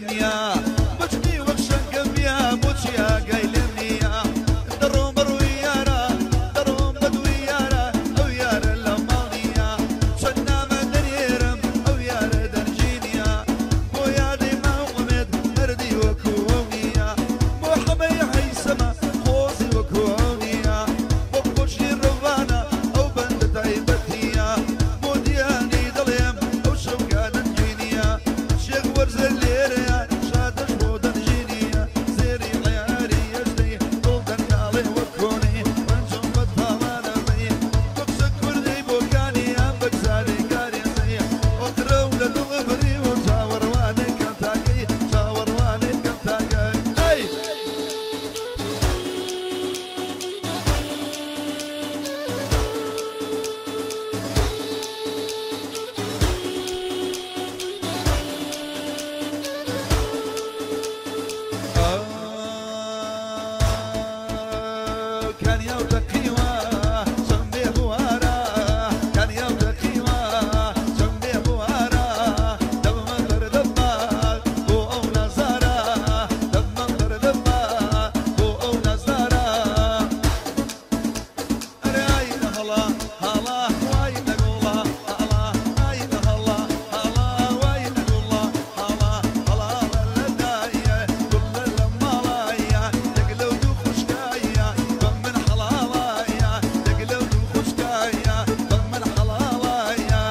لمنيا بجني وخشن كميا بوشيا قاي لمنيا دروم برويارا دروم بدويارا او يارا لماليا شنا مدريرم او يارا درجينيا بويا دي محمد مردي وكونيا محمد حيسما خوزي وكونيا بوكوشي روانا او بند تايبتيا بودياني دليم او شوكان جينيا شيخ ورز الليريا شادش بودن جينيا زيري عياري يجري طولدن نالي وكوني وانجم بطالانا بي تقسك كردي بوكاني امبك زاري كاري زي اقرو لدغبري وشاور واني كنتاكي شاور واني كنتاكي اي كان يوتقيوا جنبي بوارا كان يوتقيوا جنبي بوارا دم مطر دمك بو أولا زارا دم مطر دمك بو أولا زارا رايد هلا هلا وايد أقولا هلا رايد هلا هلا وايد أقولا هلا هلا للداية كل المالايا تقلو دوخشكايا ضمن حلالايا تقلو دوخشكايا ضمن حلالايا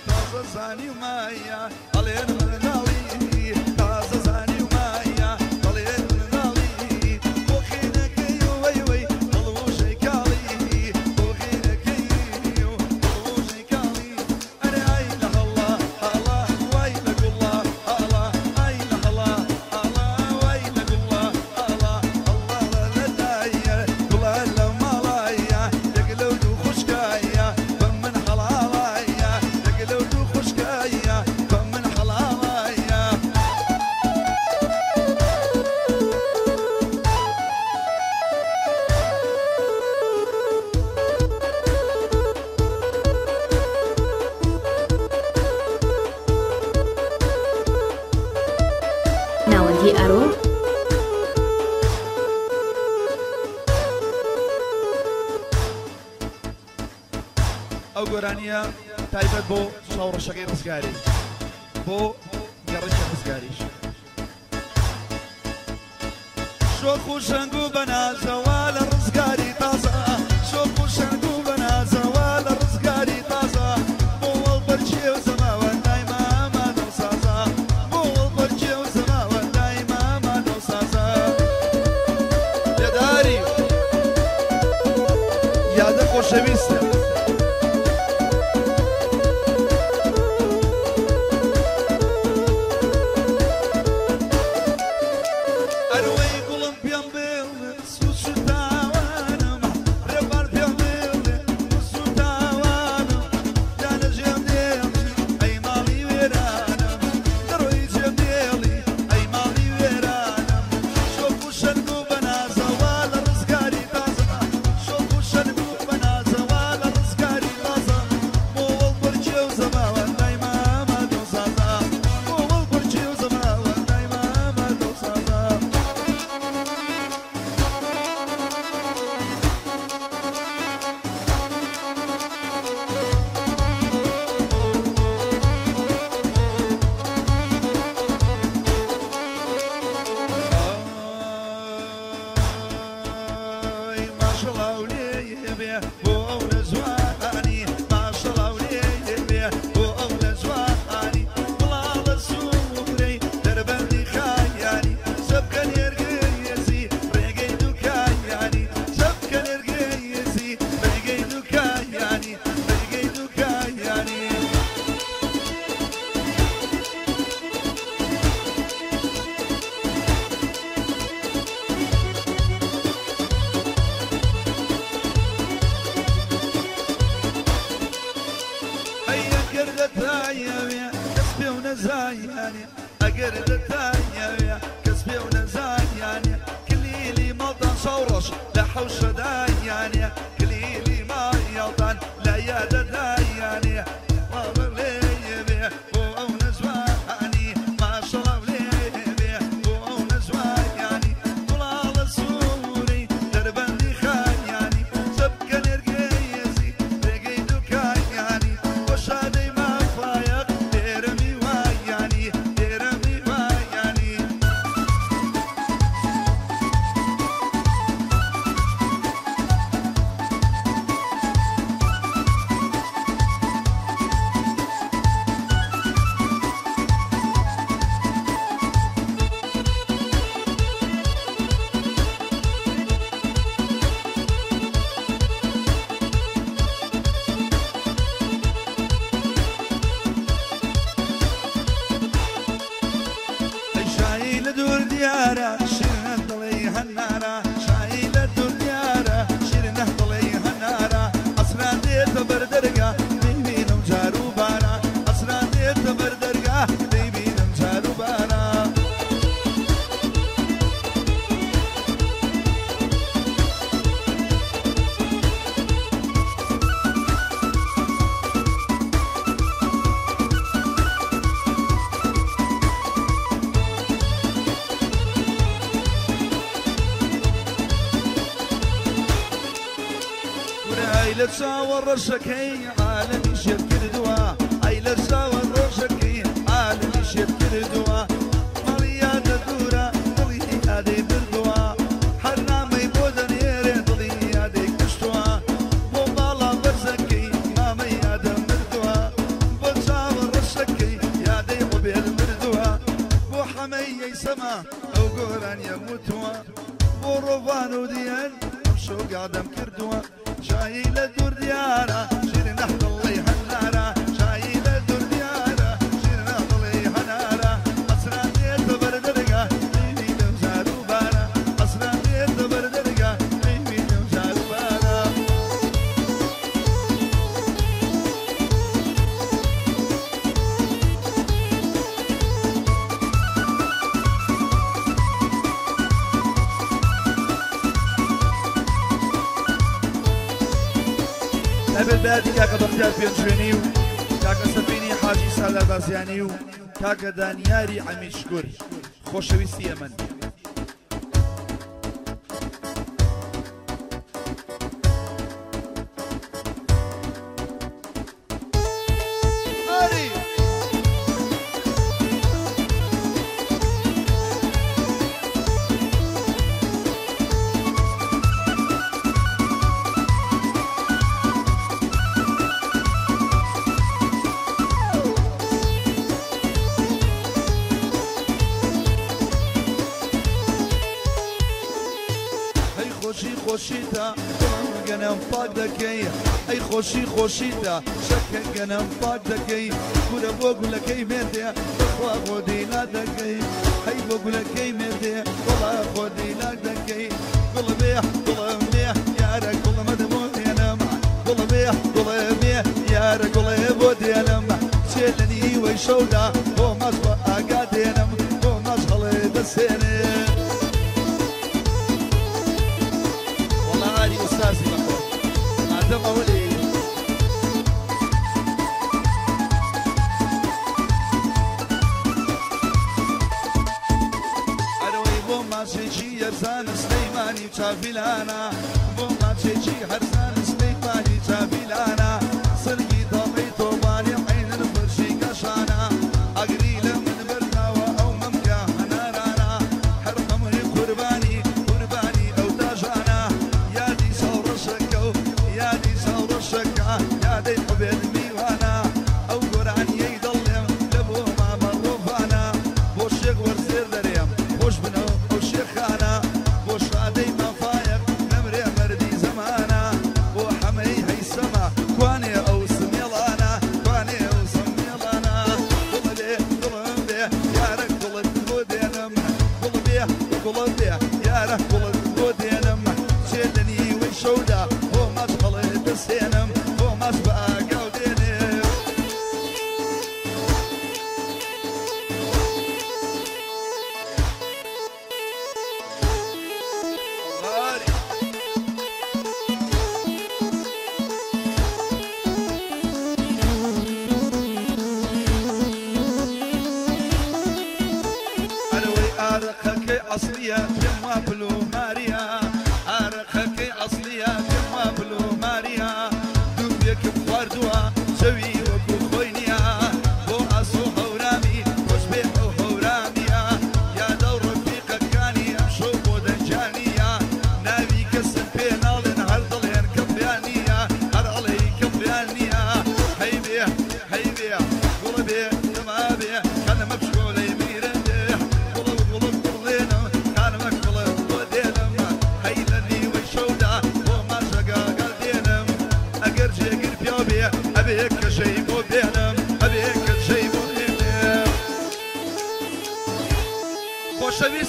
تازة زاني ومايا علينا من نالي تازة زاني ومايا علينا من نالي بوخينك يوي وي طلبو شيكالي بوخينك يو طلبو شيكالي انا عايلة هلا هلا وايلة قلا هلا عايلة هلا هلا وايلة قلا هلا الله لدايا قلا لمالايا يقلو دوخشكايا فمن حلالايا يقلو دوخشكايا فمن حلالايا ناوەندی ئەرۆ ئەو گۆرانیە تایبەت بۆ شاوڕەشەکەی ڕزگاری بۆ گەڕیشە ڕزگاریش شۆخ و شەنگ و بەنازەوە لە ڕزگاری تازە شۆخ و شەنگ و بەنازەوە لە ڕزگاری تازە بۆ وەڵبەرجێ و زەماوەندای مامادە و سازە بۆ وەڵبەرجێ و زەماوەندای مامادە و سازە لێداری یادە خۆشەویستە أروي قلم بيم بيل سوسوتاوانم ربار بيم بيل سوسوتاوانم دانا جيم ديلي أي مالي ويرانم دروي جيم ديلي أي مالي ويرانم شوفو شنقو بنازة والا رزقاري تازة شوفو شنقو بنازة والا قردتها يا كسبي ونزان يعني كليلي مضان صورش لا حوش داي يعني كليلي ما يلطان لا يا داي يعني عيلة ساور الشكي عالمي شكر دوا عيلة ساور الشكي عالمي شكر دوا مرياد دورا ضلي هادي بردوا حرامي بودن يري ضلي هادي كشتوا ومالا برزكي مامي هذا مردوا بساور الشكي يادي قبيل مردوا وحمي يسمع او قران يموتوا ورفانو ديان شو قادم كردوا شايلة دور ديارة شير نحت الله حنارة شايلة دور ديارة شير نحت الله حنارة أسراني تبردرقة ميمي تمزالو بارا أسراني تبردرقة ميمي تمزالو بارا قبل بعد كاكا بختار بينجرينيو كاكا سفيني حاجي سالار بازيانيو كاكا دانياري عمي شكر خوشويستي من خوشیتا گنم پاک دکی ای خوشیتا شک گنم پاک دکی کور بگو لکی مرده خوا خودی ندکی ای بگو لکی مرده خوا خودی ندکی قل بيه یار قل مدمون ینم قل بيه یار قل بود ینم شلنی و شودا و مزبا آگادینم و مزحل دسینم أستاذي بقول عدم أولي أروي بوما شيشي يرزان سليماني شافيلانا بوما شيشي هرزان سليماني شافيلانا سرقي ضمي طوباني عين الفرشي قشانا أقريل من برناوة أو ممكا هنارانا حرقمني قرباني أو تاجانا يا دي ثور الشكا يا دي قبل ميوانا او قران يضلم لبو ما مروفانا بوش يغور سير دريم بوش بنو بوش يخانا بوش عادي ما فايق نمري مردي زمانا وحمي هي السما كواني او سميلانا كواني او سميلانا قل بيه يا رك قل بودينم قل بيه يا رك قل بودينم شيلني وشودا سينم وما سبقى قوديني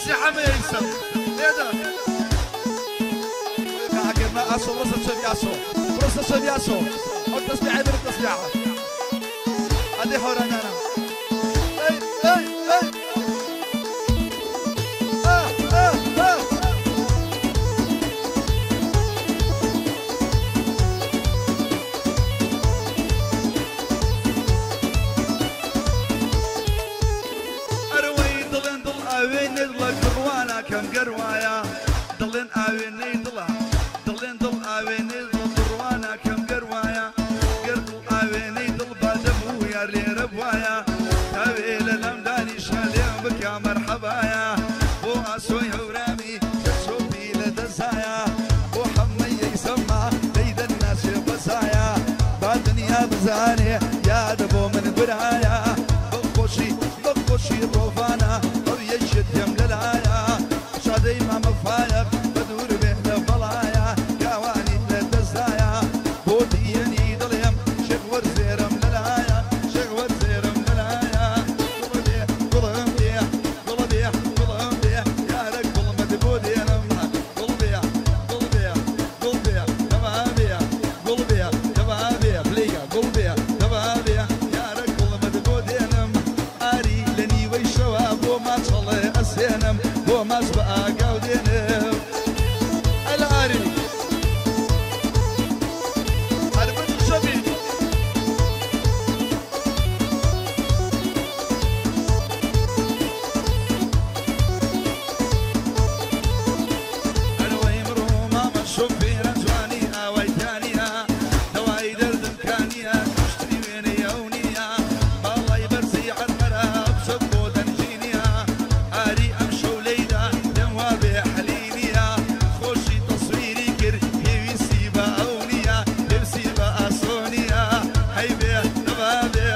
سي حميسة هذا قلنا أسو برصة شبياسو برصة شبياسو التسبيحة غير التسبيحة هذه حورانا اي اي اي أروي ضلن ضل أوين ضل قروانا كم قروايا ضلن أوين ضل ضلن ضل أوين ضل قروانا كم قروايا قرض أوين ضل بادمو يا ري ربوايا تابيل الأمداني شاليم بك يا مرحبايا بو أسوي ورامي شوفي لدزايا بو حمي يسمع ليد الناس بسايا بعد دنيا بزاني يا دبو من برايا بخوشي روفانا أو يشد يم للعايا شادي ما مفايق بدور به لبلايا كواني للدزايا بوديني ضليم شغور زيرم للعايا شغور زيرم للعايا قلبي يا رك قلب مدبودي انا قلبي تبابي بليا قلبي تبابي يا رك قلب مدبودي انا اري لني ويشواب وما تصلي اسينم وما سبقا قاودينم الاري عرفت شبي الوي مرومه مشوف في رجواني اوي ثانيه دواي درد امكانيه تشتري وين يونيه بالله يبرزي عالمراب شبو تنجينيه اري امشو ليله دموابي حلينيه خوشي تصويري كر يويسي باونيه يبسي باسونيه حيبي نبابي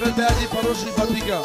البادي فروشي فاتيكا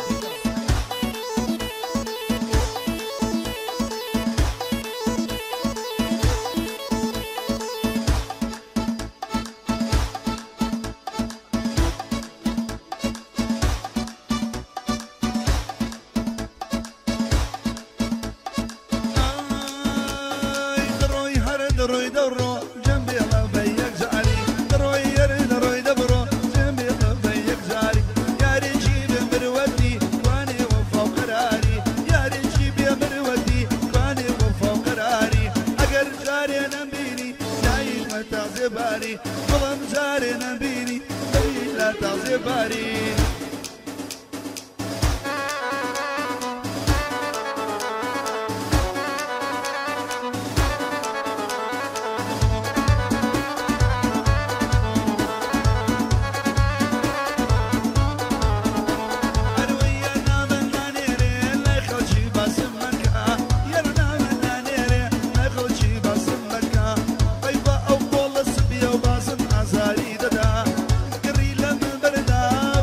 دروي هر دروي درو جنبي الله بيك زعلي دروي هر دروي دبرو جنبي الله بيك زعلي يا رجيب مروتي واني وفوق قراري يا رجيب يا مروتي واني وفوق قراري اقر جاري نبيني دايم ما تعذباري ظلم جاري نبيني دايم لا تعذباري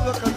وقد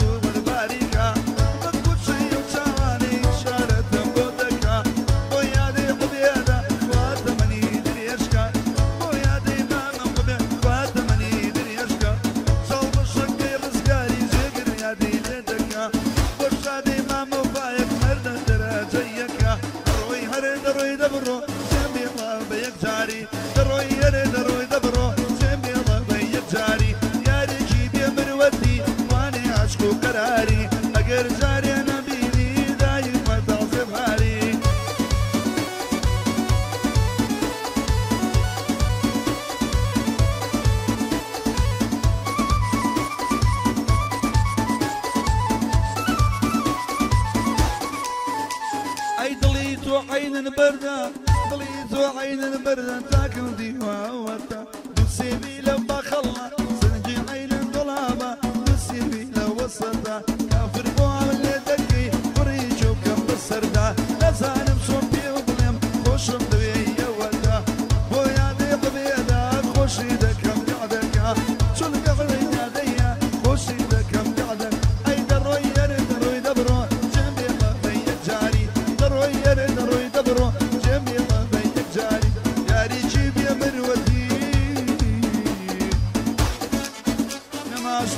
عين بردا ضليت وعين بردا تاكل ديواوتا نسيبي لما خلا سنجي عين ضلابة نسيبي لو وسطا كافر بوع اللي دقي وريجو كم بالسردا لازال مصوبي وظلم خوش مدوية ودا بويا دي قبيدا خوش ايدك كم قعدك شو القعد يا خوش ايدك كم قعدك اي دروي دروي دبرو جنبي الله جاري دروي دروي دبرو جنبي الله جاري جاري جيب يا مروتي نماش